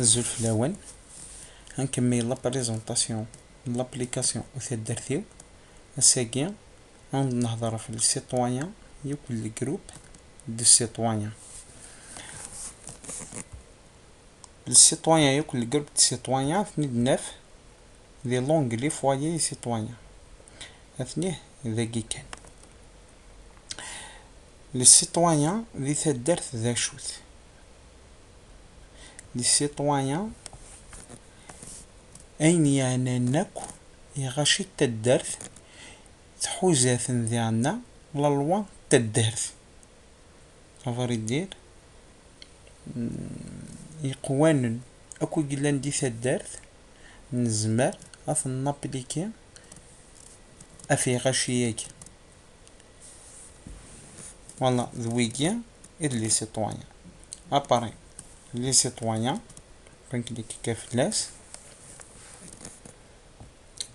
الزول فلاون غنكمل لا بريزونطاسيون د لابليكاسيون وتدرتيو الساكيا غنهضر في السيتويان يكون لي جروب دو سيتويان السيتويان يكون لي جروب دو سيتويان ثني دناف لي لونغلي فوايي سيتويان اثنيه ذاكي كان لي سيتويان لي تدرت ذا شوت لي سيتويان أين يعنانك يغاشي تدرت تحوزات ديالنا لا لوا تدرت افري دير يقوانن اكو قلان دي تدرت نزمر اف نابليكي افي غاشياك فوالا ذويكيا لي سيتويان اباري لي سيتويان كنكليكي كافلاس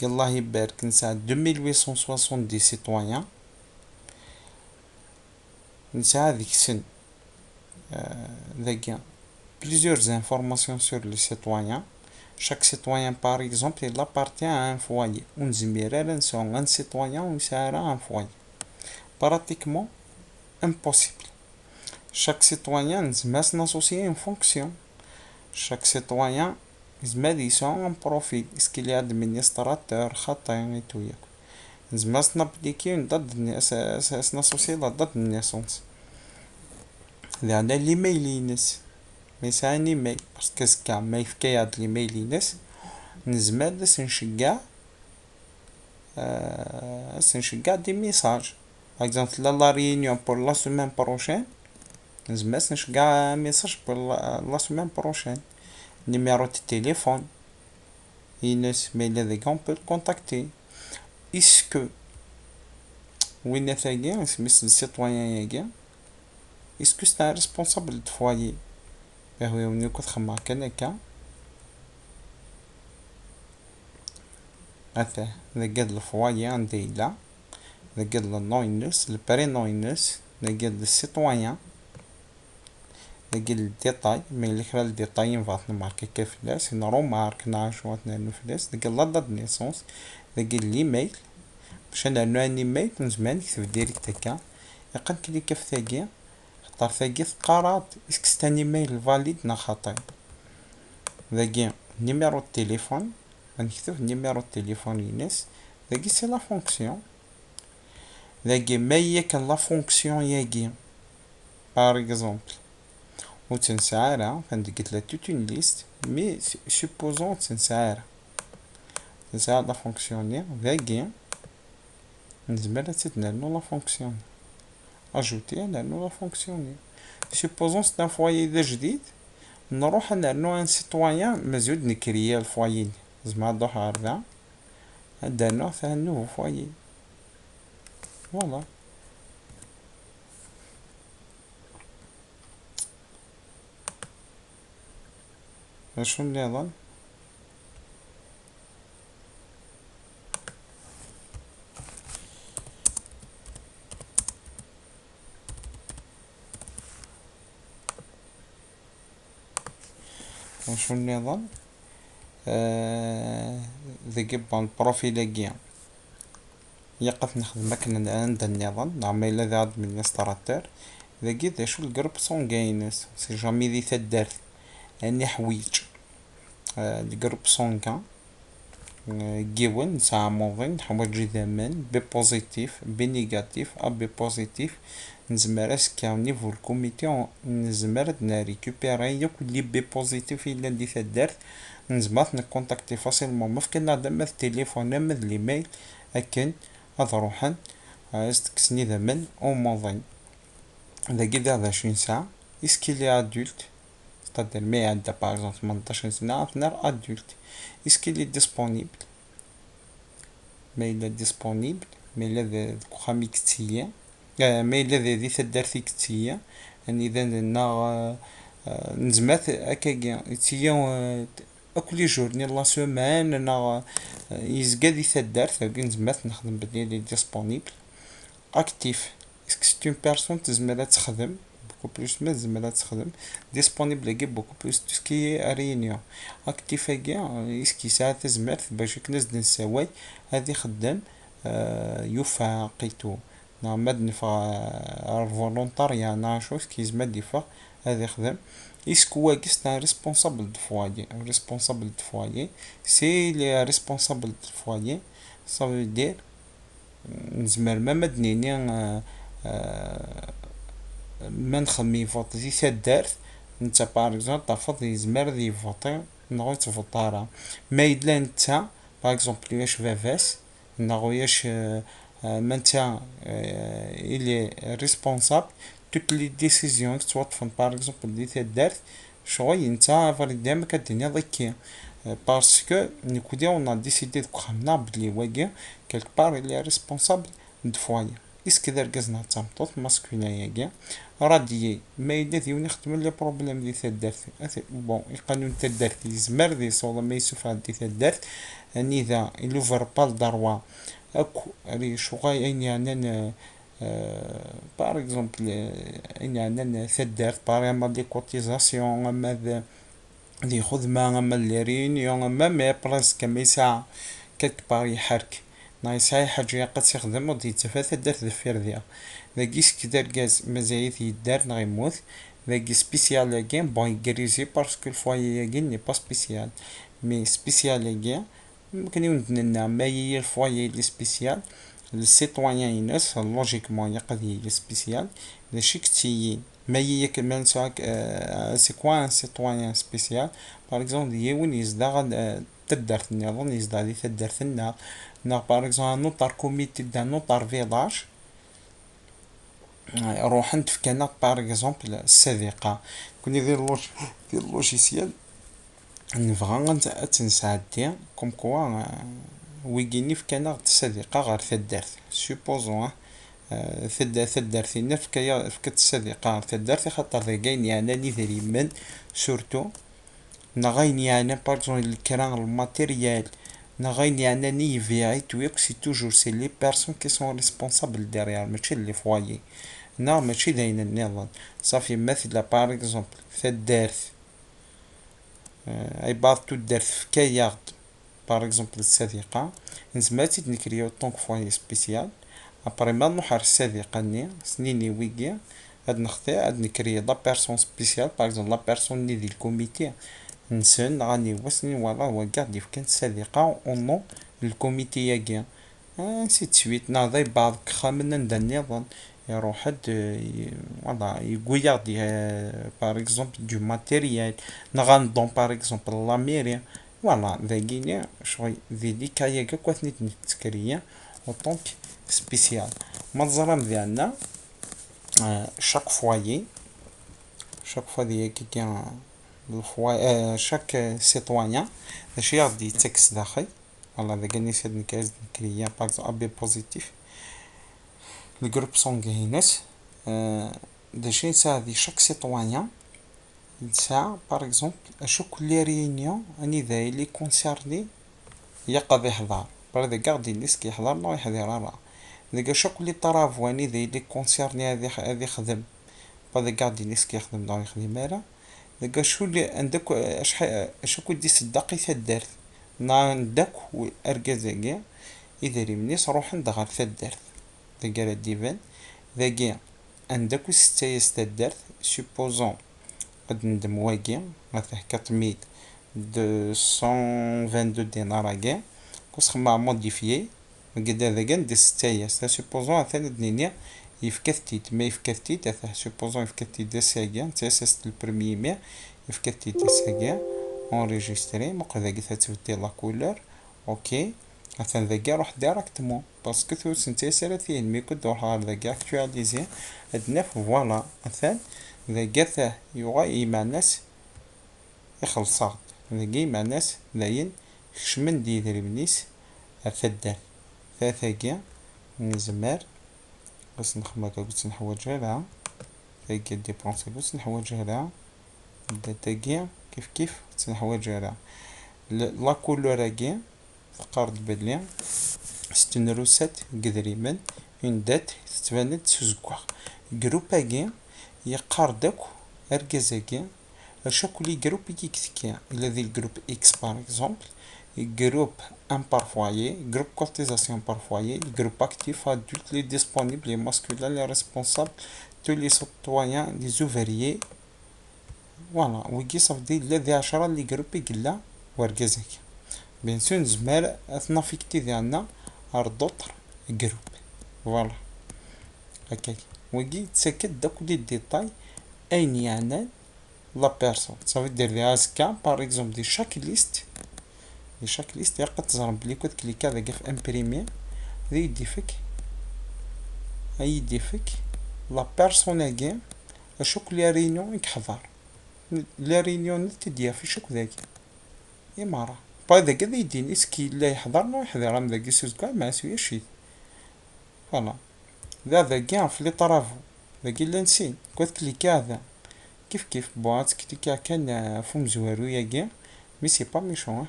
الله يبارك نساع 2870 سيتويان نساع ديك السن ذاكيا plusieurs informations sur les citoyens. Chaque citoyen, par exemple, il appartient à un foyer. On un citoyen ou un foyer. Pratiquement impossible. Chaque citoyen est associé à une fonction. Chaque citoyen est un profil. Est-ce qu'il y a administrateur, khatin et tout. Nous appliquer une date de naissance, associé à la date de naissance. Il y a l'email. Mais c'est un email parce que c'est un mail qui a de l'email نزمر نشجع des messages par exemple la réunion pour la semaine prochaine نزمر نشجع un message pour la semaine prochaine numéro de téléphone mais les gens peuvent contacter est-ce que وين ثاقي اسميس السيتويان ياقي est-ce que c'est un responsable de foyer هو يونيو كتخمم كان هكا هذا نقاد الفوايي عندي لا نقاد النوينس البرينوينس نقاد السيتويان نقاد الديتاي مي اللي خلال الديتاي نفاط نماركي كيف فلاس نرو مارك نعرفو نانو فلاس نقاد لا دات نيسونس نقاد الايميل باش نانو ان ايميل من زمان نكتب ديريكت هكا يقن كلي كيف ثاقي خطر ثاقي ثقارات اسك سي ان ايميل فاليد نا خاطئ ذاكي نيميرو التليفون غنكتب نيميرو التليفون ينس ذاكي سي لا فونكسيون ذاكي ما هي كان لا فونكسيون ياكي بار اكزومبل و تنسعارها فندقت لا توت اون ليست مي سوبوزون تنسعارها لا فونكسيونير ذاكي نزمر تتنالو لا فونكسيون اجوتي نالو لا فونكسيونير سوبوزون سي ان فوايي جديد نروح نرنو ان سيتويان مزيود نكريا الفوايي زعما دوح هكذا درنو فيه نوفو فوايي فوالا شنو اللي يظن شنو اللي يظن ذاك البروفيل هكيا يقف نخدم كنا عند النظام نعمل إلا ذا ادمنستراتور ذاكي ذا شو الجروب سونغاينس سي جامي ذي تدارت اني حويج الجروب سونغا جيون نساع موضين حوايج ذامان بي بوزيتيف بي نيجاتيف ا بي بوزيتيف نزمر اسكا نيفو الكوميتي نزمر نريكوبيري ياك لي بي بوزيتيف الا ندي تدارت نزمر نكونتاكتي فاسيلمون مفكنا دام التليفون مد ليميل اكن هذا روحا استكسني ذمن او موضين ذاكي ذا 20 ساعة اسكي لي ادولت ستادير مي عندها باغ 18 سنة فنار ادولت اسكي لي ديسپونيبل مي الا ديسپونيبل مي الا خامي كتيا مي الا ذي تدارتي كتيا يعني اذا نزمات هكاكيا تيا اكل جورني لا سومان انا يزقا دي تدارت نزمات نخدم بدي لي ديسپونيبل اكتيف اسك سي اون بيرسون تزمر تخدم بوكو بلوس ما زمرا تخدم ديسبونيبل كي بوكو بلوس تو سكي ريونيون اكتيف كي يسكي ساعة تزمرت باش كنزد نساواي هذه خدام يوفا قيتو ماد نفا الفولونتاريا ناشوس كيزمد يفا هذا خدام اسكو واقي ستا ريسبونسابل دو فوايي ريسبونسابل دو فوايي سي لي ريسبونسابل دو فوايي صافي دير نزمر ما مدنيني ما نخمي يفوت زي تدارت نتا باغ اكزومبل ترفض يزمر ذي يفوتي نغوي تفوتا راه ما يدلا نتا باغ اكزومبل واش فافاس نغوياش ما نتا الي ريسبونسابل توت لي ديسيزيون توطفن باغ اكزومبل دي تدارت شغل نتا فريدي ما كدنيا ضكي باسكو نكودي اون ا ديسيدي دوك خمنا بلي واقي كالك بار اللي ريسبونسابل دو فوايي اسكي دار كازنا تامطوط ماسكولينيا كاع راديي ما يدا ديون يخدم لي بروبليم دي تدارت بون القانون تدارت يزمر دي صولا ما يسوف دي تدارت اني ذا لوفر بال دروا اكو ري شغاي اين يعني باغ اكزومبل اين يعني تدارت باغ دي كوتيزاسيون اما دي خدمة اما لي ريونيون اما مي براسك ما يساع كالك باغ يحرك نايساي حاجة قد تخدم ودي تفاث دارت دفير ديال ذاكيس كدار كاز مزايد يدار نغيموت ذاكي سبيسيال لاكين بون يكريزي باسكو الفوايي لاكين ني با سبيسيال مي سبيسيال لاكين ممكن يوندنا ما هي الفوايي لي سبيسيال السيتوانيان ينس لوجيكمون يقضي لي سبيسيال لاشي كتيين ما هي كمان ساك سي كوا ان سيتوانيان سبيسيال باغ اكزومبل يوين يزدا تدارت النظام يزدا دي تدارت النا باغ اكزومبل نوطار كوميتي دا نوطار فيلاج روح انت في كنات باغ اكزومبل الصديقة كوني دير اللوجيسيال نبغى تنساعدي كوم كوا ويجيني في كنات الصديقة غير تدارت سوبوزون ثدارتينا في الصديقة تدارت خاطر ذا كاين يعني نديري من سورتو نغاين يعني باغ الكران الماتيريال نغاين يعني ني فيعي تويك سي توجور سي لي بيرسون كي سون ريسبونسابل ديريير ماشي لي فوايي نا ماشي داين النظام صافي مثلا باغ اكزومبل تدارت عبارة تدارت في كيارد باغ اكزومبل الصديقة نزماتي نكريو طونك فوايي سبيسيال ابري ما نروح الصديقة ني سنيني ويكي هاد نختار هاد نكري لا بيرسون سبيسيال باغ اكزومبل لا بيرسون ني دي الكوميتي نسن غاني وسني ولا هو قاعد في كانت صديقة او نو الكوميتي ياكي انسي تسويت ناضي بعض خامنا ندا النظام يروح حد فوالا يغوياردي باغ اكزومبل دو ماتيريال نغندون باغ اكزومبل لا ميري فوالا ذاكيني شغل ذي دي كايا كواتني نتكريا او طونك سبيسيال منظرة ديالنا شاك فوايي ديال كي الفوايي شاك سيتوانيان داشي غادي تكس داخل فوالا اذا كان يسد نكاز نكريا باغ ابي بوزيتيف الجروب سونغينس داشي نساعد شاك سيتوانيان نساعد باغ اكزومبل اشو كل ريونيون اني ذا لي كونسيرني يقضي يحضر برا غادي الناس كيحضر نو يحضر راه داك شوك لي طرافو اني لي كونسيرني هذه خدم بعد غادي الناس كيخدم دار يخدم راه داك شو اللي عندك شحال كدي صدقي تدارت نداك اركازاكي اذا ريمنيس روح ندغر تدارت داك راه ديفان داكي عندك ستايس تدارت سوبوزون قد ندم واكي مثلا 4222 دينار كاع كوس خما موديفيي قد هذا كان دي ستايا سا سوبوزون ثاني دنيا يفكثتيت ما يفكثتيت ثا سوبوزون يفكثتيت دا ساكيا تاسست البرمي مي يفكثتيت دا ساكيا اونريجستري موقع ذاك تتبدي لا كولور اوكي مثلا ذاك روح ديريكتومون باسكو ثوس نتا سالتين مي كنت روح ذاك اكتواليزي ادنا فوالا مثلا ذاك يوغا مع الناس يخلصات ذاك مع الناس لاين خشمن دي دريبنيس افدان ثلاثة نزمر بس نخمك قلت نحوج هذا ثلاثة ديبونسي قلت نحوج هذا داتا كيف تنحوج هذا لا كولور كاع قارد بلي ستين روسات قدريمن اون دات تتباند سوزكوار جروبا كاع يقار داك أركزاكي شاكو لي جروب يكتكي إلا ذي الجروب إكس باغ إكزومبل جروب ان بار فوايي جروب كوتيزاسيون بار فوايي جروب أكتيف أدولت لي ديسپونيبل لي ماسكولين لي ريسبونسابل تو لي سيتويان لي زوفريي فوالا ويجي صافدي لا ذي 10 لي جروب يقلا وأركزاكي بيان سور نزمر أثنافيكتي ديالنا ار دوطر جروب فوالا هكاك ويجي تسكت داك لي ديتاي أين يعني لا بيرسون صافي دير ليها هكا باغ اكزومبل دي شاك ليست يقد تزرب بلي كنت كليكا ذاك في امبريمي ذي يديفك لا بيرسوناكي اشوك لي رينيون يكحضر لا رينيون تديا في شوك ذاك إمارة با ذاك ذي يدين اسكي لا يحضر نو يحضر ام ذاك يسوز كاع ما سويا شي فوالا ذاك في لي طرافو ذاك لا نسين كنت كليكا ذا كيف بوات كليكا كان فم زوارو ياكي مي سي با ميشون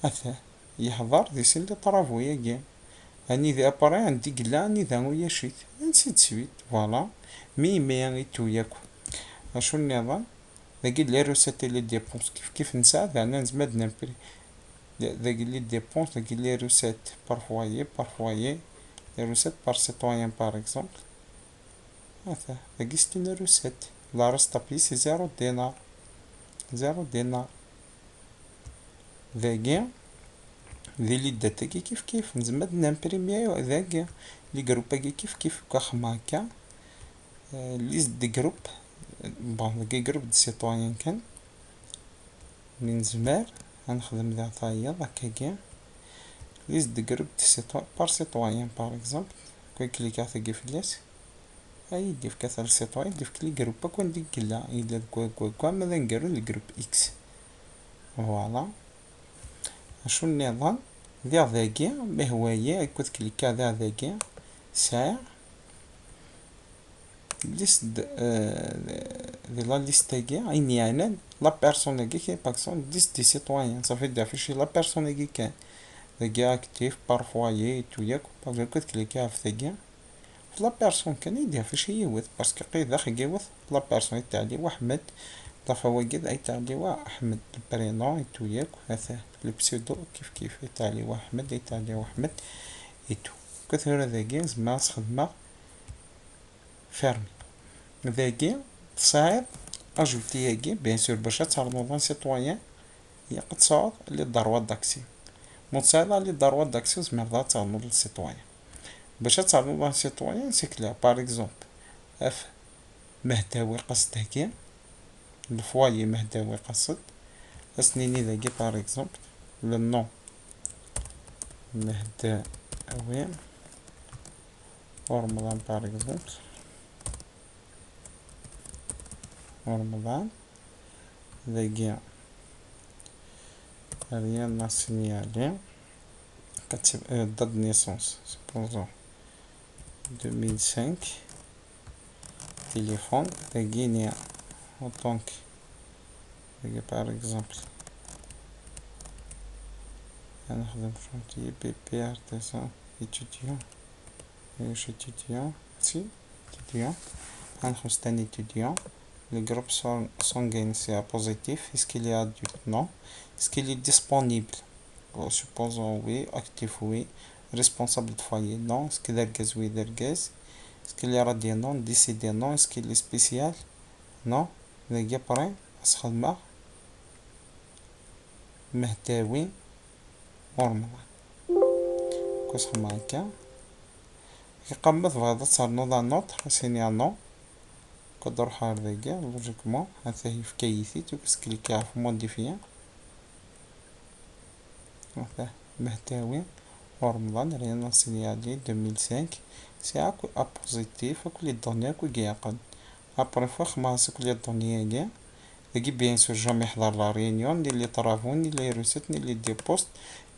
أثا يحضر دي سين لي طرافو ياكي اني ذا اباري عندي قلا اني ذا ويا شيت نسيت سويت فوالا مي غيتو ياكو اشو النظام ذاك لي روسيت لي ديبونس كيف نساعد زعما نزمد نمبري ذاك لي ديبونس ذاك لي روسيت بار فوايي لي روسيت بار سيتويان بار اكزومبل هذا ذاك ستين لي روسيت لا ريستا بي سي 0 دينار ذاك ذي لي داتاكي كيف نزمد نمبريميو ذاك لي جروباكي كيف كخما هكا ليست دي جروب بون ذاك جروب دي سيتويان كان من زمار غنخدم ذا طايا هكاكا ليست دي جروب دي سيتويان بار سيتويان بار اكزومبل كون كليكا ثقي في الياس اي ديف كثر سيتويان ديف كلي جروب كون ديك كلا الا كوا ماذا نقالو الجروب اكس فوالا اشو النظام ذاكي ما هوايا كنت كليكا ذاكي ساعة ليست ذي لا ليستاكي اين يعني لا بيرسوناكي كاين باكسون ليست دي سيتويان صافي دا فيشي لا بيرسوناكي كان ذاكي اكتيف بار فوايي تو ياك باغ كنت كليكا في ذاكي لا بيرسون كان يدير فيشي يوث باسكو قيد داخل يوث لا بيرسون تاع لي احمد ضافا واجد اي تاع لي احمد البرينون تو ياك هذا البسيدو كيف تاع لي احمد اي تاع لي احمد ايتو كثر ذاكي زعما خدمه فيرمي ذاكي صعيب اجوتي ياكي بيان سور باش تعرضوا سيتويان يقد تصعد لي ضروات داكسي متساعدة لي ضروات داكسي زعما تعرضوا للسيتويان باش تعرضوا للسيتويان سي كلير باغ اكزومبل اف مهداوي قصد هكا الفوايي مهداوي قصد اسنيني ذاكي باغ اكزومبل لو نو مهداوي رمضان باغ اكزومبل رمضان ذاكي ريان ناسيونالي كتب دات نيسونس سبوزون 2005 تليفون ذاكيني اوطونك ذاكي باغ اكزومبل انا نخدم شونتي بي ارتيسان étudiant واش étudiant سي étudiant غنخرج تاني étudiant le groupe sanguin c'est positif est-ce qu'il est adulte non est-ce qu'il est disponible supposons oui actif oui responsable de foyer non est-ce qu'il est gaz oui gaz est-ce qu'il est radié non décédé non est-ce qu'il est spécial non ذاك بري خدمة مهداوي ورمضان كوس خدمة هكا كيقبض بغا تصرنو نوتر سينيا نو كدور حار ذاكا لوجيكمون هذا هي في كيفي تكس كليكا في موديفيا هذا مهداوي ورمضان رينا سينيالي 2005 سي اكو ابوزيتيف اكو لي دوني اكو كياقن ابري فوا خماس اكو لي دوني كاع ذاكي بيان سور جامي يحضر لا ريونيون دير لي طرافون دير لي روسيت دير لي دي بوست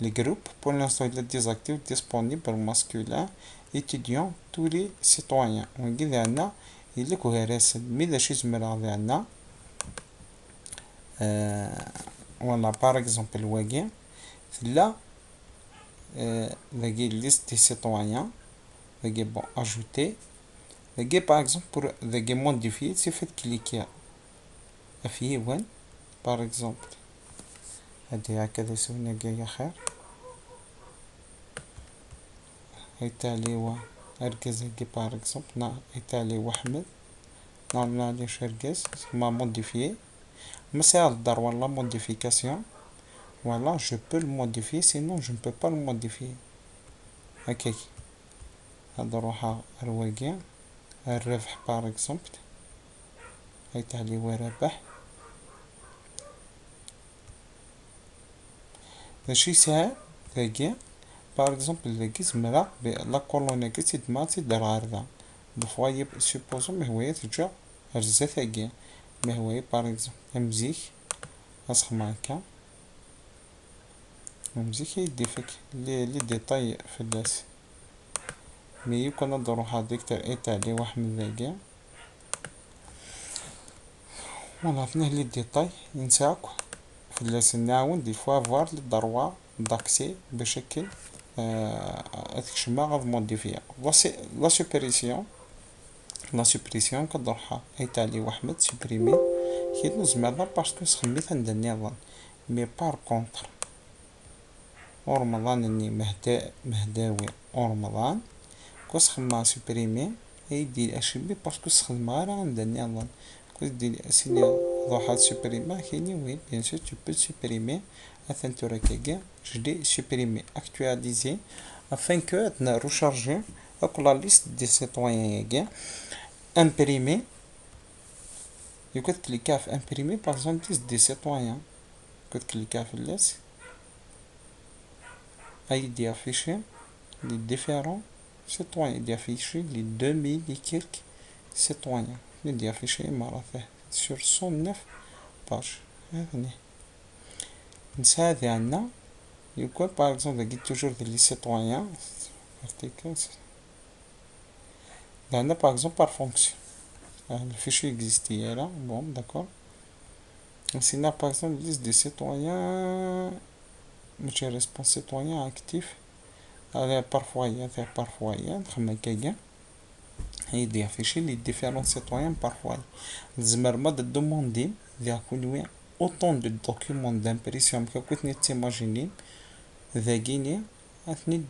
لي جروب بور لانستون il est désactif disponible masculin étudiant tous les citoyens ونقول عندنا يلك وهي راسل ميدا شي زمرا عندنا ولا باغ اكزومبل واقع لا ذاكي ليست دي سيتويان ذاكي بون اجوتي ذاكي باغ اكزومبل بور ذاكي موديفيي سيفيت كليكي في وين باغ اكزومبل هادي هكذا سوينا كاع خير. ايتالي اركز هاكي باغ اكزومبل نا ايتالي وحمد نعملش اركز ما موديفيي مسا الدار ولا موديفيكاسيون ولا جو بو الموديفيي سينون جو نبو با الموديفيي هكاك. هاد نروحها رواقي الربح باغ اكزومبل ايتالي وربح ماشي ساهل ثاقي باغ اكزومبل ثاقي زمرا لا كولون هاكي تيدير هكذا بفوا سيبوزو مهواية ترجع رزا ثاقي مهواية باغ اكزومبل امزيك اسخما هكا امزيك يديفك لي ديطاي فلاس مي يمكن نروح هاديك ايتالي واحد ثاقي فوالا فيه لي ديطاي نتاعك فلاس نعاون دي فوا فوار لي دروا داكسي بشكل تكشما غاد موديفيا لا سوبريسيون لا سوبريسيون كنروحها ايتالي واحد سوبريمي كي نزمر باسكو سخميت عند النظام مي بار كونتر ورمضان اني مهداوي ورمضان كوس خما سوبريمي يدي اشبي باسكو سخدم غير عند النظام كوس دير اسيني ضحات سوبريمي كاينين وين بيان سور تو بو سوبريمي afin de requérir, je l'ai supprimé, actualisé, afin que de recharger la liste des citoyens. Imprimer, vous pouvez cliquer sur imprimer par exemple liste des citoyens. Vous pouvez cliquer sur liste, il afficher les différents citoyens, il afficher les 2000 et quelques citoyens. Il afficher sur 109 pages. نساعد عنا يكون باغ اكزومبل لقيت توجور لي سيتويان ارتيكل عندنا باغ اكزومبل بار فونكسيون الفيشي اكزيستي هنا بون داكور نسينا باغ اكزومبل ليست دي سيتويان ماشي ريسبونس سيتويان اكتيف على بارفويا تاع بارفويا نخمم كاكا هيدي افيشي لي ديفيرون سيتويان بارفويا الزمر دوموندي ذا كل وين autant de documents d'impression que كنت نتيماجيني ذاكيني نيد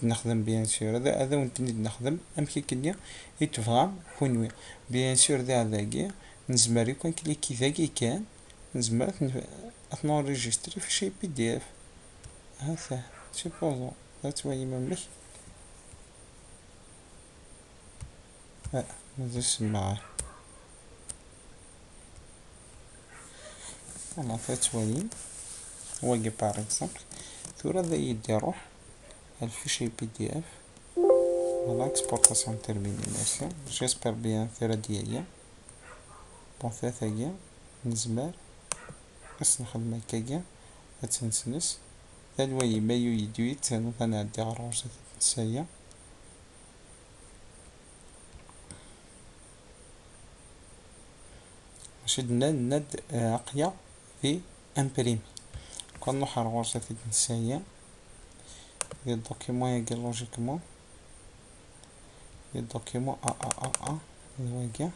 نخدم بيان سور هذا وانت نيد نخدم امكي كنيا يتفهم كونوي بيان سور ذاكي نزمر يكون كليكي ذاكي كان نزمر نوريجستري في شي بي دي اف هذا سيبوزون تسوي مملك ندرس معاه أنا فتوي واجي باغ اكزومبل ثورة ذا يدي روح الفيشي بي دي اف فوالا اكسبورتاسيون تيرمينيسيون جيسبر بيان ثيرا دياليا بون ثلاثة نزمر بس نخدم هكاكا هتنسنس ثالواي مايو يدويت ثانو ثنعدي على روجة تنسايا شدنا ند عقيا في امبريمي كنروح على غرفة النسايا لي دوكيمون يجي لوجيكمون لي دوكيمون الواقع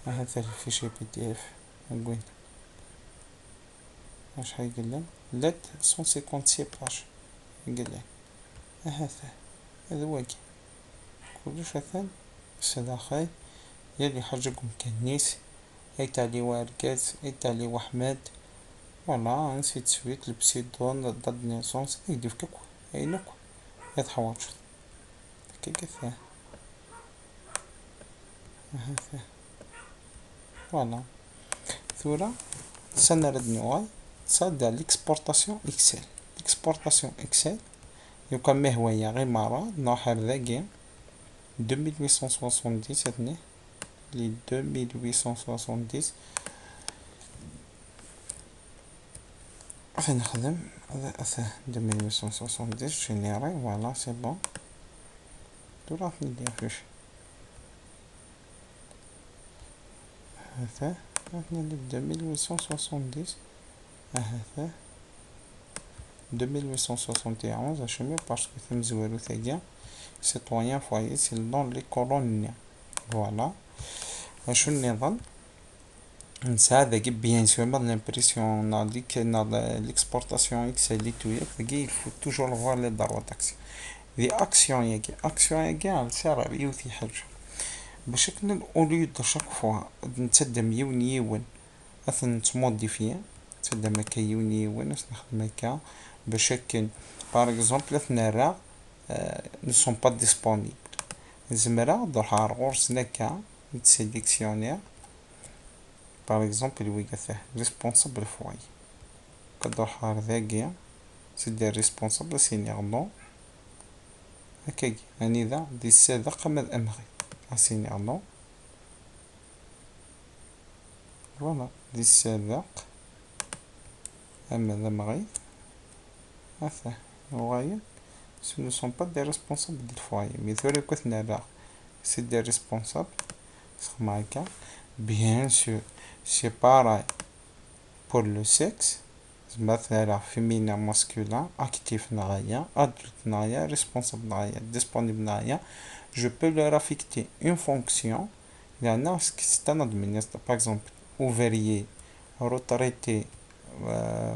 هذا الفيشي بي دي اف نقول واش حيقول لك لات 156 باج يقول لك هذا واقع كلش مثلا صداقي يلي حاجكم كنيس ايتالي واركاز ايتالي وحمد فوالا نسيت سويت البسيدون داد نيسونس يدير فيك عينك هاد حوايج كيف هذا فوالا ثورة سنرد نواي تصاد ليكسبورتاسيون اكسل ليكسبورتاسيون اكسل يكون مهوية غير مرة نوحر ذاكي 2870 هادني لي 2870 فين نخدم هذا 2870 جينيري فوالا سي بون دورا ندير فيش هذا هنا 2870 هذا 2871 اشمي باسكو ثم زوالو ثاقيا سيتويان فوايي سي دون لي كولونيا. فوالا اشو النظام نساعد ذاكي بيان سور ما لامبريسيون ناديك ليكسبورتاسيون اكس اللي توياك ذاكي يفو توجور فوار لي داروا تاكسي ذي اكسيون ياكي اكسيون ياكي على سعر يوثي حاجة بشكل اوليو دو شاك فوا نتسدم يون يون اثن تموديفيا تسدم هكا يون يون اش نخدم هكا بشكل باغ اكزومبل ثنارا ne sont pas disponibles. زمرا نروح على الغرس هكا نتسيليكسيونير باغ اكزومبل ويقاثه ريسبونسابل فواي كنروح على ذاكيا سيدي ريسبونسابل سينيغ نو هكاكي هاني ذا دي السادق ماذ امغي اسينيغ نو فوالا دي السادق اما ذا مغي هذا وغاية ce ne sont pas des responsables du foyer mais ثوري كثنا لا c'est des responsables سخما هكا bien sûr c'est pareil pour le sexe مثلا féminin masculin actif نغايا adulte نغايا responsable نغايا disponible نغايا je peux leur affecter une fonction لأن c'est un administrateur par exemple ouvrier retraité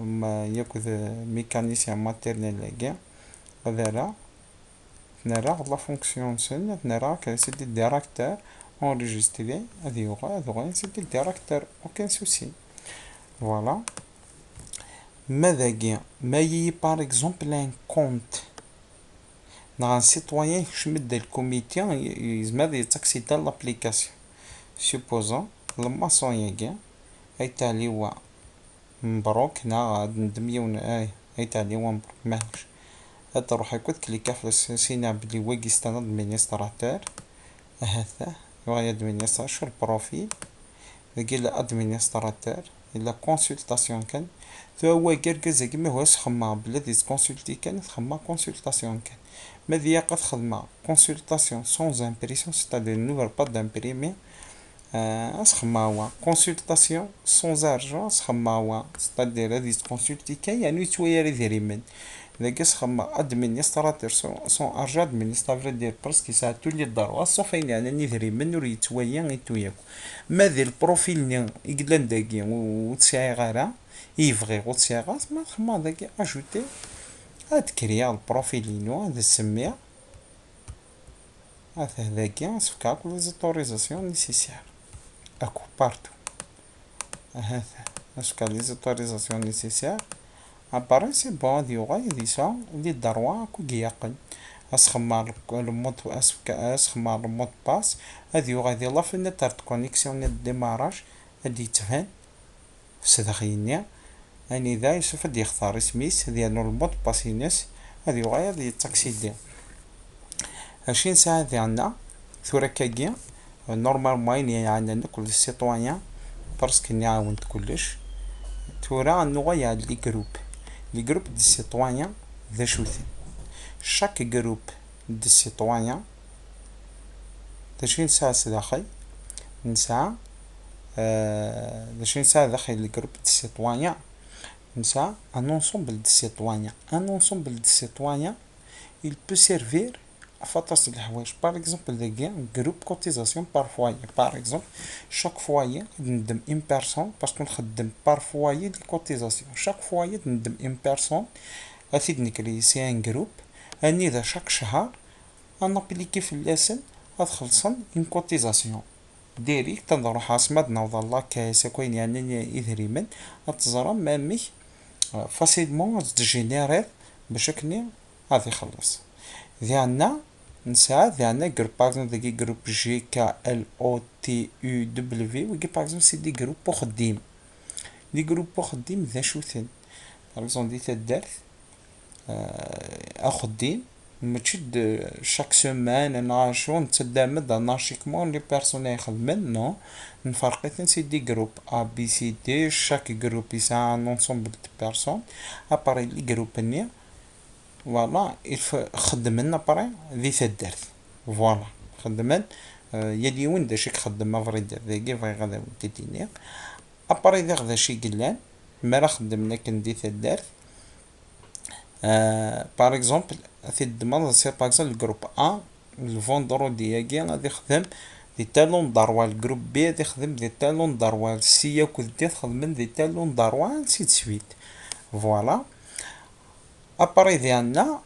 ما ياخذ mécanicien maternel لقى هذا نرى لا فونكسيون سن نرى كسيدي ديراكتور enregistré هذه هو سيدي ديراكتور aucun souci. Voilà. ماذا ما يي باغ اكزومبل ان كونت نا سيتويان يشمد الكوميتي يزمد يتاكسي تاع لابليكاسيون سوبوزون الماسون ياكي اي تاع لي هو مبروك هنا ندميون اي تاع لي هو مبروك ماهوش تروح يكون كليكا في سينا بلي واقي ستاند ادمينستراتور هذا يغير ادمينستراتور شو البروفيل يجي ادمينستراتور الا كونسلطاسيون كان هو كركز كيما هو خما بلادي كونسلتي كان خما كونسلطاسيون كان ماذا قد خدمه كونسلطاسيون سون امبريسيون ستادير نوفر با دامبريمي خما هو كونسلطاسيون سون ارجون خما هو ستادير هذه كونسلتي كان يعني شويه ريفيريمن ذاك خما ادمينستراتور سون ارجون ادمينستراتور دير برسك يساعد تولي الدار صافين يعني نيفري من نوري تويا يتوياك ماذا البروفيل ني يقلن داكي وتسعي غيرها يفغي غوتسيغا ما خما داكي اجوتي هاد كريا البروفيلينو هذا السميه هذاكي سفكا كل زوتوريزاسيون نيسيسير اكو بارتو هذا سفكا لي زوتوريزاسيون نيسيسير اباري سي بون دي يوغا يديسا دي دروا كو قياقن اسخمار المود اسفكا اسخمار المود باس هذه يوغا دي لا فينيتر كونيكسيون ديماراج هادي تفهم سداخينيا يعني ذا يسوف يختار سميس ديالو المود باسينس هذه وغاية ديال التاكسي ديال 20 ساعة دي عندنا ثورة كاكيا نورمال ماين يعني عندنا كل السيطوانيا برسك نعاون كلش ثورة نغاية لي جروب دي السيطوانيا ذا شوثي شاك جروب دي السيطوانيا 20 ساعة سداخل نساعة 20 ساعة داخل الجروب دي السيطوانيا نساعة un ensemble de citoyens. Un ensemble de citoyens, il peut servir à fatas الحوايج. Par exemple, un groupe cotisation par foyer. Par exemple, chaque foyer ندم une personne parce qu'on خدم par foyer de cotisation. Chaque foyer ندم une personne. أثيد نكري c'est un groupe. أني إذا chaque شهر أنا أبليكي في الاسم أدخلصن une cotisation. ديريك تنروح عاصمتنا وظل كايسة كوين يعني يذري من أتزرم مامي فاسيلمون تجينيرير بشكل هذا يخلص ذي عنا نساعد ذي عنا جروب باغزون ذي جروب جي كا ال او تي يو دبليو ويجي باغزون سي دي جروب خديم دي جروب خديم ذا شو ثين باغزون دي تدرث اخديم متشد شاك سومان انا شو نتسدامد انارشيكمون لي بيرسون يخدمن نو نفرقيتن سي دي جروب ا بي سي دي شاك جروب يسا ان انسومبل دو بيرسون اباري لي جروب ني فوالا خدمنا اباري ذي تدرت فوالا خدمن يلي وين داش يخدم افريد ذاكي فاي غادا وديتيني اباري ذا غدا شي قلان ما راه خدمنا كندي تدرت باغ اكزومبل تيدمر سي باغ اكزومبل الجروب ا الفوندرودي ياكي غادي يخدم دي تالون داروال جروب بي غادي يخدم دي تالون داروال سي ياكل دي تخدم دي تالون داروال سي تسويت فوالا اباري ديالنا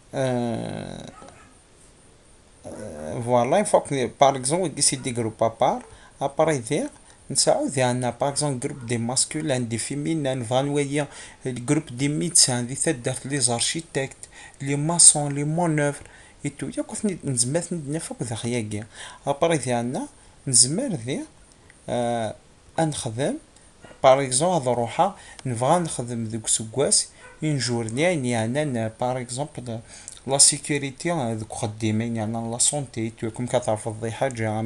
فوالا فوق باغ اكزومبل ديسيدي جروب ابار اباري ديال نساعو ديالنا باغ اكزومبل جروب دي ماسكولين دي فيمينين فانويا الجروب دي ميدسان دي تدارت لي زارشيتكت لي ماسون لي مونوفر اي تو ياك نزمر نفوق ذا خياكيا اباري ديالنا نزمر ذي نخدم باغ اكزومبل هاد روحا نبغى نخدم دوك سكواس اون جورني يعني باغ اكزومبل لا سيكوريتي دوك خدامين يعني لا سونتي كوم كتعرف ذي حاجه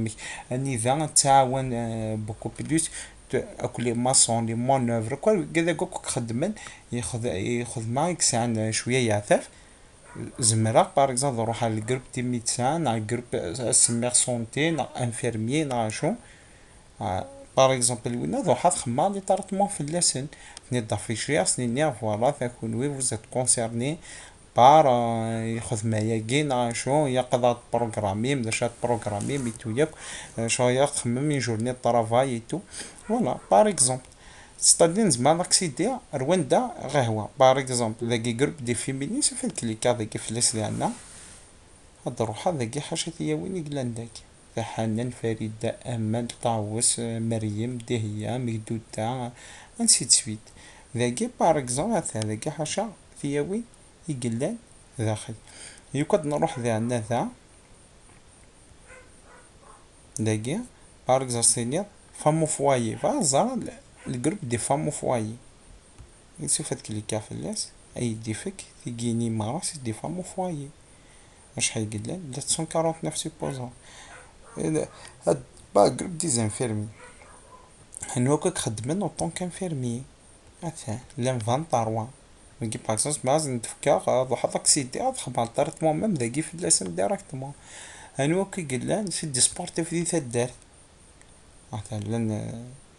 اني ذا تعاون بوكو بلوس اكو لي ماسون لي مانوفر كذا كوك خدمن ياخذ معاك ساعه شويه يعثف زمرا باغ اكزومبل نروح على الجروب دي ميدسان على الجروب سمير سونتي نا انفيرميي نا شو باغ اكزومبل وين نروح خدمه لي طارتمون في اللسن نضع في شويه سنين فوالا تكون وي فوزيت كونسيرني بار ياخذ معايا كينا شو يقدر بروغرامي ولا شات بروغرامي ميتو ياك شو يخمم من جورني طرافاي تو فوالا باغ اكزومبل ستادين زعما اكسيدي رواندا غهوه باغ اكزومبل ذاكي جروب دي فيمينيست في الكليكا ذاكي في الليست ديالنا هاد روحها ذاكي حاشا هي وين يقلان داك حنان فريدة امل طاووس مريم دهية مقدودة انسيت سويت ذاكي باغ اكزومبل ذاكي حاشا هي وين يقلان داخل يقد نروح ذا عندنا ذا داكي باغ اكزومبل فامو فوايي فازار الجروب دي فامو فوايي يسوف تكليكا في اللاس اي ديفك تيجيني ماراس دي فامو فوايي واش حيقلان 249 سيبوزون هاد با جروب دي زانفيرمي حنا هكاك خدمن اون كانفيرمي هاتا لان 23 نجي باكسونس باز نتفكر ضحطك سيدي خبر طرتمون ميم ذاكي في الاسم ديريكتومون هانو كي قلان سيدي سبورتيف دي تدار مثلا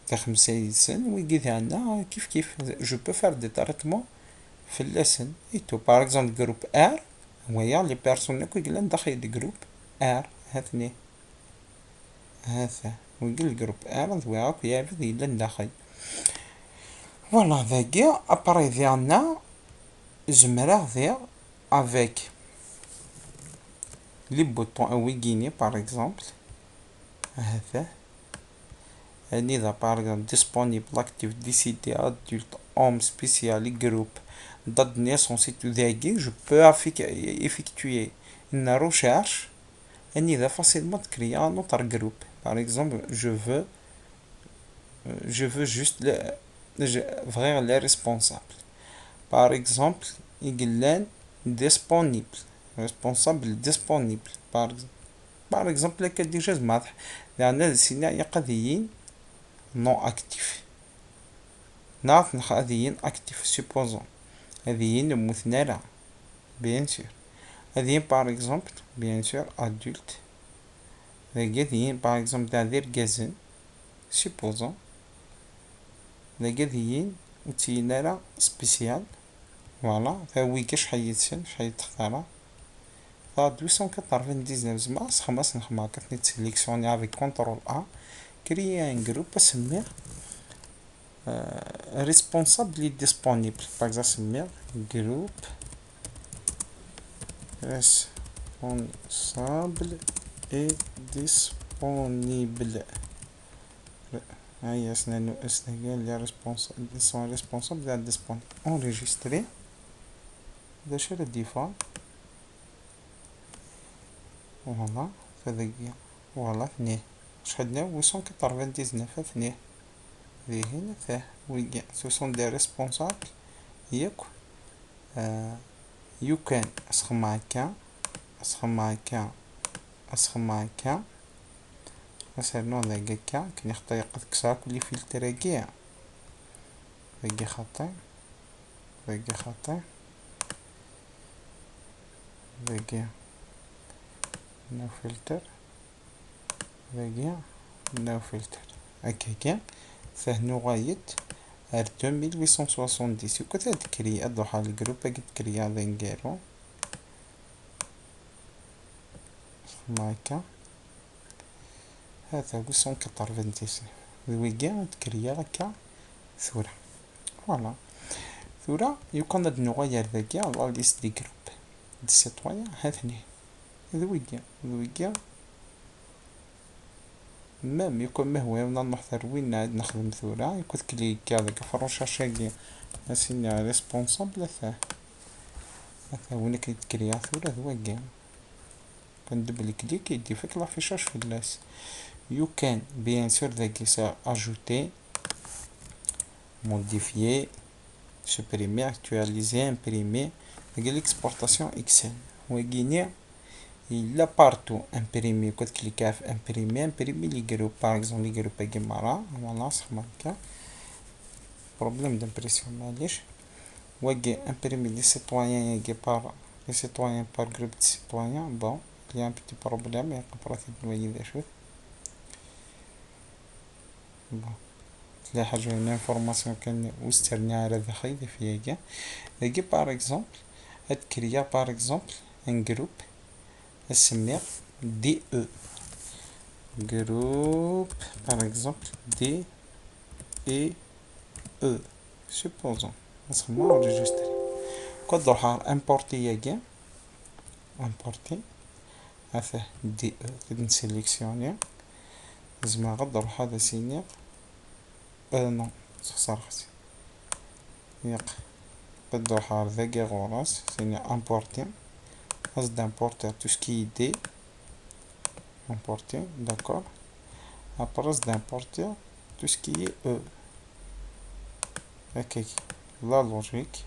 تا 5 سن ويجي عندنا كيف جو بو فار دي تريتمون في اللسن اي تو باغ اكزومبل جروب ار ويا لي بيرسون كي قلان داخل دي جروب ار هاتني هذا ويقول الجروب ار ذوياك يعرف يلا داخل فوالا ذاكي ابري ديالنا زمرا ذي افيك لي بوطون ويجيني باغ اكزومبل هذا هني ذا باغ اكزومبل ديسپونيبل اكتيف ديسيدي ادولت homme spécial groupe date de naissance et tout ذاكي je peux effectuer une recherche اني ذا facilement créer un autre groupe par exemple je veux juste ouvrir les responsables par exemple يقلان disponible responsable disponible par exemple لك ديجا ماضح لأن السيناء يقضيين non actif نعرف هذيين actif supposons هذيين مثنى bien sûr هذيين par exemple bien sûr adulte هذيين par exemple دادير جازن supposons هذيين وتينارا spécial فوالا فوي كاش حيتسن حيتختارا ف 299 زعما خمس نخمة كتني تسيليكسيوني افيك كونترول ا كريي ان جروب اسميه responsable disponible par exemple سميه groupe responsable et disponible هيا اسنا قال لي responsable et disponible enregistré باش هذا الدفاع فوالا فذاكيا فوالا ثنيه واش خدنا 899 ثنيه ذي هنا فيه ويجي سوسون دي ريسبونسابل ياك يو كان اسخن معاك مثلا نوع ذاك كان يخطا يقد كساك اللي فلتر كاع ذاك خطا ذاك نو فلتر ذاك نو فلتر هكاكا فهنو غايت ار 2870 وكذا تكري أضحى الجروب أجد كريا ذنجيرو مايكا هذا 890 ويجا تكريا كا ثورة فوالا ثورة يمكن أن نغير ذاكيا على ليست دي جروب دي سيتويان هاثني ذويجا مام يكون ما هو من المحضر وين عاد نخدم ثورة يكون كليك هذاك فرنشا شاقي اسيني ريسبونسابل هذا وين كيتكريا ثورة ذويجا كندبل كليك يدي فيك لافيشاج في اللاس you can bien sûr ça ajouter modifier supprimer actualiser imprimer l'exportation Excel il a partout imprimer quand cliquer à imprimer les groupes par exemple les groupes Guimara voilà c'est marqué problème d'impression معليش imprimer les citoyens par groupe de citoyens bon il y a un petit problème يقدر يدوي شوف تلاقي حاجة من انفورماسيون كان وسترني على ذا خيدي فيها يجي بار اكزومبل هتكريا بار اكزومبل ان جروب اسميه دي او جروب بار اكزومبل دي اي او سوبوزون نسموه ريجستري كود روح امبورتي يجي امبورتي هذا دي او كد نسيليكسيوني لازم نروح هذا سينيق نو خسر خسي يق قد روح هذا كي غوراس سيني امبورتي قصد d'importer tout ce qui est D importer d'accord après d'importer tout ce qui est E ok la logique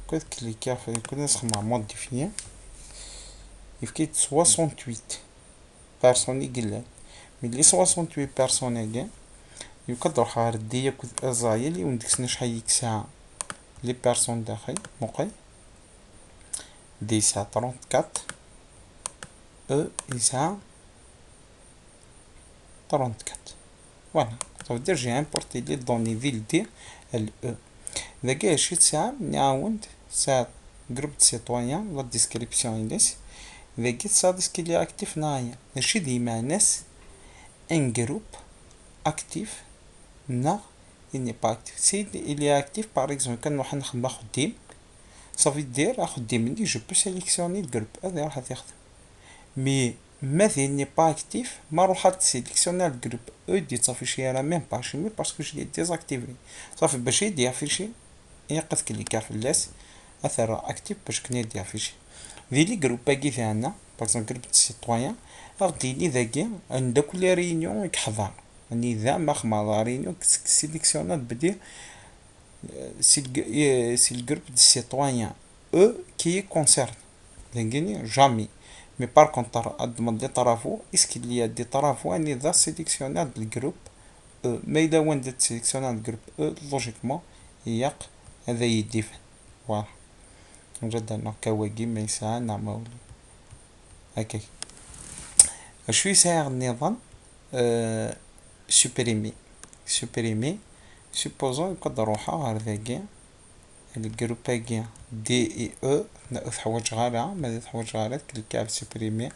كنت كليكا في كنت نسخ مع موديفيي يفكيت 68 بيرسون يقلال ملي 68 بيرسون هكا يقدر حار دي يكون ازايلي وندكسنا شحال يكسا لي بيرسون داخل موقي دي يسعى 34 او يسعى 34 فوالا صافي دير جي امبورتي لي دوني فيل دي ال او ذاكا شي تسعى نعاود ساعة جروب دو سيتويان لا ديسكريبسيون يليس ذاكا تسعى ديسكيلي اكتيف نايا ماشي ديما ناس ان جروب actif non il n'est pas actif si il est actif par exemple كان راح نخدم خديم صافي دير خديم je peux sélectionner le groupe هذا راح يخدم مي ماذا il n'est pas actif ما روح تسيليكسيوني الجروب او دي تافيشي على ميم باش مي باسكو جي ديزاكتيفي صافي باش يدي افيشي يقد كليكا في اللاس اثر اكتيف باش كنا يدي افيشي ذي لي جروب باقي تاعنا باغ اكزومبل جروب سيتويان غدي لي ذاكي عندك لي ريونيون يحضر يعني ذا ما خما ريونيون سيليكسيونات بدي سي الجروب دي سيتويان او كي كونسيرن لانكيني جامي مي بار كونتر ادمن دي طرافو اسكي لي دي طرافو اني ذا سيليكسيونات بالجروب او ما اذا وين سيليكسيونات الجروب او لوجيكمون ياق هذا يدي فوالا نجد انه كواكي ما يسعى نعمل هكاك شو يساعد النظام supprimer supposons يقدر روحها هذاكي الجروب هاكي دي اي او ناخذ حوايج غالية ماذا حوايج غالية كليكا على supprimer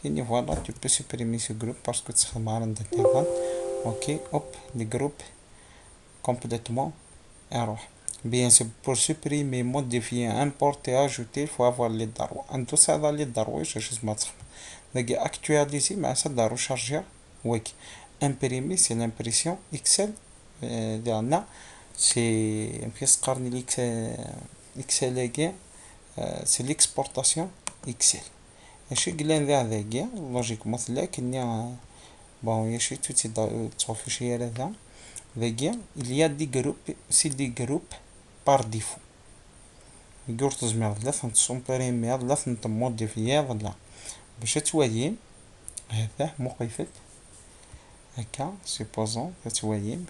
يعني فوالا tu peux supprimer ce groupe parce que تستخدم عندك نظام اوكي اوب لي جروب complètement اروح bien sûr pour supprimer modifier importer ajouter il faut avoir les ضروة انتو هذا لي ضرويش اش اسمها تخدم ذاكي actualiser مع دارو شارجير ويك imprimer c'est l'impression Excel ديالنا سي مكيس قارني ليك Excel هاكي سي l'exportation Excel ماشي قلان ذا ذاكي لوجيك مثلا كني بون ياشي توتي تصوفي شي على ذا ذاكي il y a des groupes c'est des groupes par défaut يقول تزمير ثلاث نتسومبريمير ثلاث نتموديفيير لا باش تواليم هذا مقيفت هكا سيبوزون تتواليم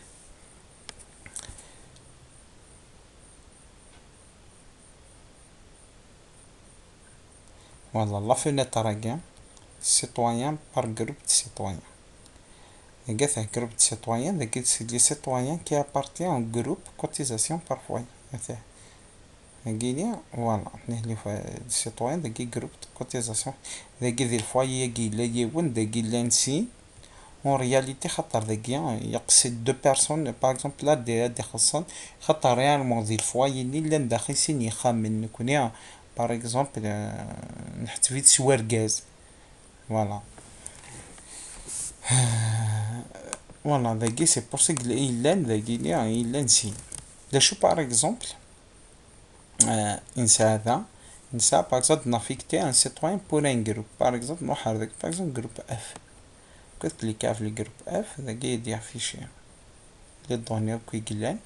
فوالا لا فينيتر هكا citoyen par groupe de citoyens هكا ثا جروب دو سيتويان ذاك سي لي سيتويان كي ابارتي ان جروب كوتيزاسيون بار فواي هذا هكيني فوالا نهلي سيتويان ذاك جروب كوتيزاسيون ذاك ذي الفواي كي لا يون ذاك لا نسي اون رياليتي خاطر ذاك يقصد دو بيرسون باغ اكزومبل لا دي خصن خاطر ريالمون ذي الفواي اللي لا داخل سيني خامن نكوني باغ اكزومبل نحتفيد سوار غاز فوالا فوالا ذاكي سي بور سا إلا ذاكي إلا نسي دا شو باغ اكزومبل إنسى هذا إنسى باغ اكزومبل نافيكتي ان سيتوين بور ان جروب باغ اكزومبل نروح هذاك باغ اكزومبل جروب اف كتكليكا في الجروب اف ذاكي يدي افيشي لي دوني كي قلان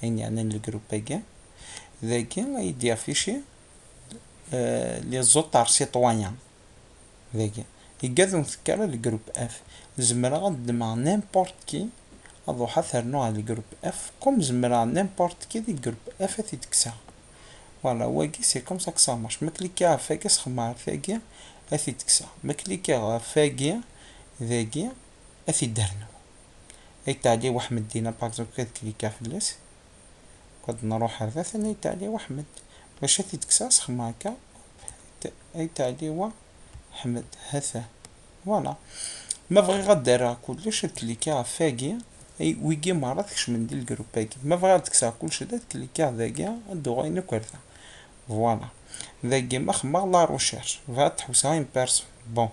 يعني الجروب هاكا ذاكي يدي افيشي لي زوطار سيتويان ذاكي يقدر نذكر الجروب اف زمرا غندمع نيمبورت كي اضوحا ثرنو على الجروب اف كوم زمرا نيمبورت كي دي الجروب اف تكسا فوالا واكي سي كوم سا كسا مارش ما كليكا فاكي سخمار فاكي اثي تكسا ما كليكا فاكي ذاكي اثي درنو اي تعلي واحمد دينا باغزو كاد كليكا في اللاس قد نروح هذا ثاني تعلي واحمد باش اثي تكسا سخماكا اي تعلي واحمد هذا فوالا ما بغي غديرها كلش تكليكا فاكي اي ويكي ما عرفتش من دي الجروب هاكي ما بغي تكسا كلش تكليكا ذاكي دوغينو كرتا فوالا ذاكي ما خما لا روشيرش فا تحوسها ان بيرسون بون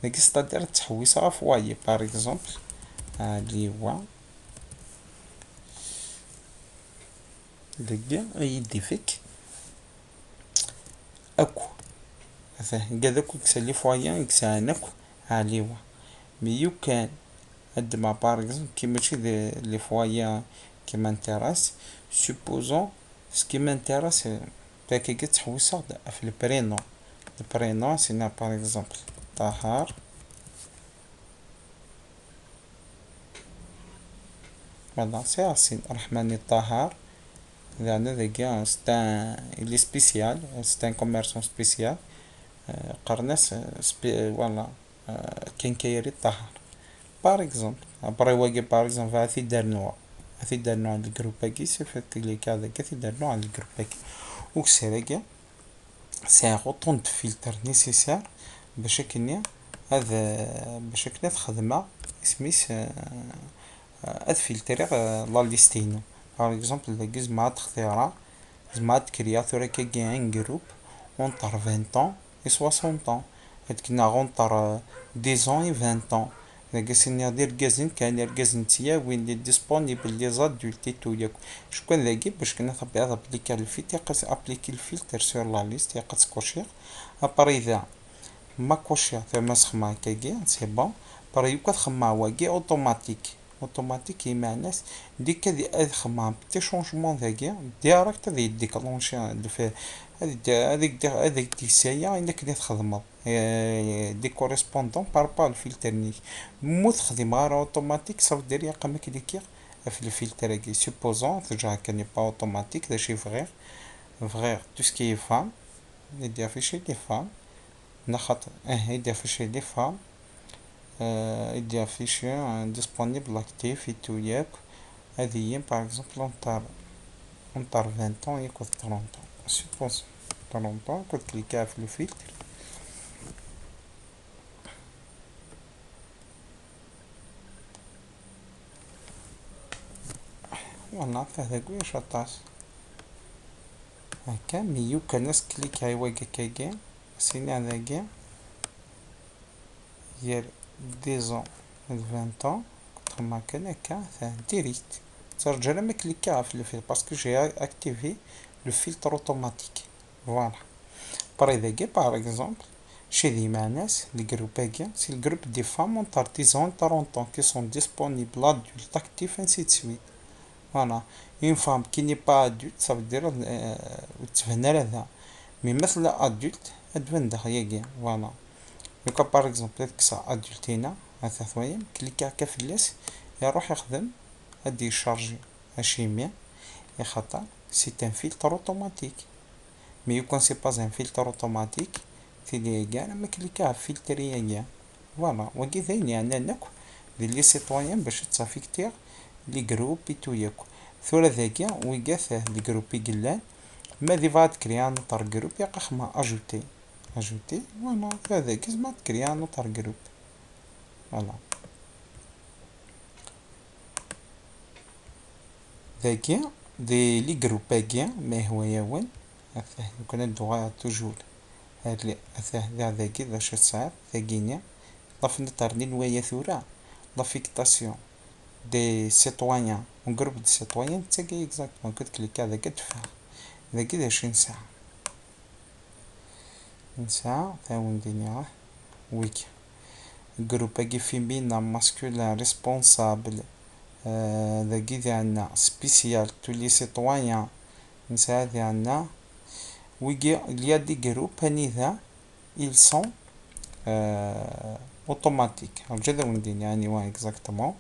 ذاكي ستادير تحوسها فوايي باغ اكزومبل لي هو ذاكي يدي فيك اكو هذا كيكسا لي فوايان يكسا نكو لي هو مي يو كان هاد ما باغ اكزومبل كي ماشي لي فوايا كي مانتيراس سوبوزون سكي مانتيراس تاكي تحوسها في البرينو البرينو سينا باغ اكزومبل طهار فوالا سي ياسين الرحمن طهار يعني ذاكي ستان لي سبيسيال ستان كوميرسون سبيسيال قرناس فوالا كينكايري طهار باغ اكزومبل ابري واقي باغ اكزومبل هاثي دارنوها هاثي دارنو على الجروب هاكي سيفات كليك هذاك هاثي دارنو على الجروب هاكي وكسير سي ان غوطون دو فلتر نيسيسير باش كني هذا باش كني خدمة سميس هاد فلتري لا ليستينو باغ اكزومبل ذاك زعما اختيارا زعما كرياتور كي ان جروب اونتر 20 ans et 60 ans هاد كنا غونتر 10 ans et 20 ans ذاك سيني دير كازين كان ركازن تيا وين لي ديسپونيبل لي زادولتي تو ياك شكون ذاكي باش كنا طبيعي ابليكا الفلتر يقاس ابليكي الفلتر سور لا ليست يقاس كوشير ابري ذا ما كوشير ثما سخما كاكي سي بون بري يوكا تخما واكي اوتوماتيك يمعناس ديك هادي خما بتي شونجمون ذاكي ديريكت هادي ديكلونشي هذيك دي سايا الا كنت تخدمها دي كوريسبوندون بارابا الفلتر نيك مو تخدم غير اوتوماتيك صافي دير يقام كليكي في الفلتر هاكي سوبوزون ترجع كاني با اوتوماتيك داشي فغير تو سكي فام يدي افيشي لي فام نخاطر يدي افيشي لي فام يدي افيشي ديسپونيبل اكتيف تو ياك هذه هي باغ اكزومبل اونتر 20 ans يكون 30 ans سوبوز 30 ans كنت كليكا في الفلتر فوالا هذاك واش طاس هكا ميو كناس كليكا واكا كاكا سيني هذاكا ديال 10 ans 20 ans كما كان هكا ديريكت ترجع لما كليكا في الفلتر باسكو جي اكتيفي لو فلتر اوتوماتيك فوالا بري ذاكي باغ اكزومبل chez des manas, les groupes gays, c'est le groupe des femmes entre 10 ans et 40 ans qui sont disponibles adultes, actifs, ainsi de suite. Voilà. Une femme qui n'est pas adulte, ça veut dire mais مثل adulte, elle devient derrière. Voilà. Donc par exemple, que ça adulte هنا هذا ثواني كليكا هكا في اللاس يروح يخدم هادي يشارجي هاشيميا يخطر سي ان فلتر اوتوماتيك مي يكون سي با ان فلتر اوتوماتيك تيلي كاع لما كليكا فلتري كاع فوالا وكي ثاني يعني ناك ديال لي سيتويان باش تافيكتيغ لي جروب يتوياكو. ثورة ذاكي ويقاثه لي جروب يقلان ماذي فاد كريا نوتر جروب يقا خما اجوتي فوالا هذاك زعما تكريا نوتر جروب فوالا. ذاكي دي لي جروباكيا ما هو يوان هثاه يمكن ندوغا توجور هاد لي هثاه ذاكي ذا شو تصعب ذاكينيا ضاف نترني نوايا ثورة لافيكتاسيون دي سيتويان اون جروب دي سيتويان تاكي اكزاكتومون كتكليك هذا كتفاه ذاكي ذا شي نساعة ثاون دينيا ويكي جروباكي فيمينا ماسكولين ريسبونسابل ذاكي ذي عنا سبيسيال تو لي سيتويان نساعة ذي عنا ويكي ليا دي جروب هنيذا ils sont اوتوماتيك رجع وندين يعني وان اكزاكتومون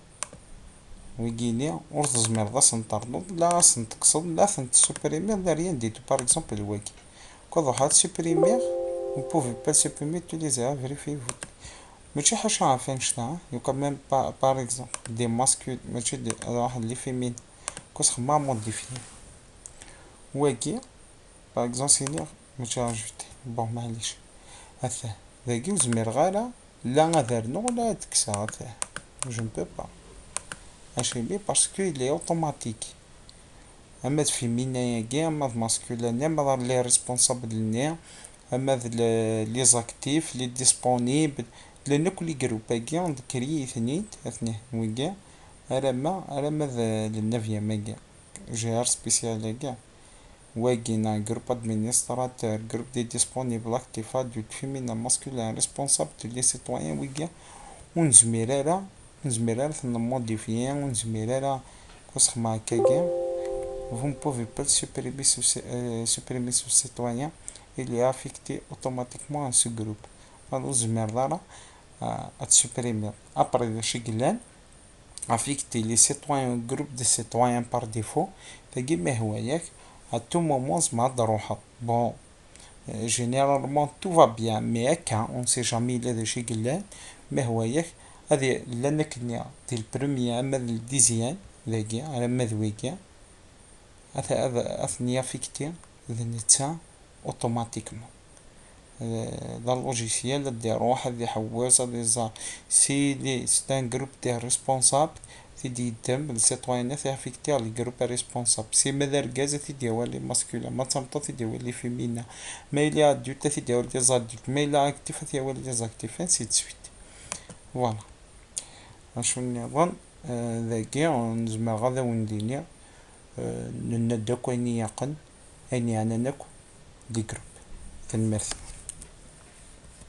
ويجيني ور تزمر ذا سنترنض لا سنتقصد لا سنتسوبريمير لا ريان ديتو باغ اكزومبل الواكي كوضو حال سوبريمير و بوفي با سوبريمير توليزيها فيريفي ماشي حاجة عارفين شتا يو كاميم باغ اكزومبل دي ماسكول ماشي دي واحد لي فيمين كوس خما موديفيي واكي باغ اكزومبل سينيغ ماشي اجوتي بون معليش هثاه ذاكي وزمير غالا لا غادرنو لا تكسا هثاه جو نبو با ماشي بي باسكو إلي اوتوماتيك اما فيمينا ياكي اما ماسكولين اما لي ريسبونسابل ني اما لي زاكتيف لي ديسپونيبل لان كل جروباكي عند كري ثنيت اثنين ويكا ارما للنافيا ماكا جيار سبيسيال كاع واكينا جروب ادمينستراتور جروب دي ديسپونيبل اكتيف ادولت فيمينا ماسكولين ريسبونسابل لي سيتويان ويكا ونزميرارا ثنا موديفيي ونزميرارا كوس خما هكاكا vous ne pouvez pas supprimer ce citoyen, il est affecté automatiquement à ce groupe. Alors, زمير à supprimer. Après, le affecter les citoyens au groupe de citoyens par défaut, تجي ما هو ياك à tout moment زعما روحك. Bon, généralement tout va bien, mais هكا on sait jamais إلا شي قلان ما هو ياك هذه لأنك ديال البروميير أما الديزيام ذاكي على ما ذويكا هذا أثنيا فيكتي ذنتا اوتوماتيكمون ذا اللوجيسيال دي روح دي حواسة دي زار سي لي ستان جروب دي ريسبونسابل تيدي يدم السيتوينات فيكتي لي جروب ريسبونسابل سي ماذا ركازة تيدي والي ماسكولا ما تمطا تيدي والي فيمينا ما إلا ادولتا تيدي والي زادولت ما إلا اكتيفا تيدي والي زاكتيف انسي تسويت فوالا اشو نظن ذاكي نزمر غادا ونديني نندكو يقن أني أنا نكو دي جروب في المرث.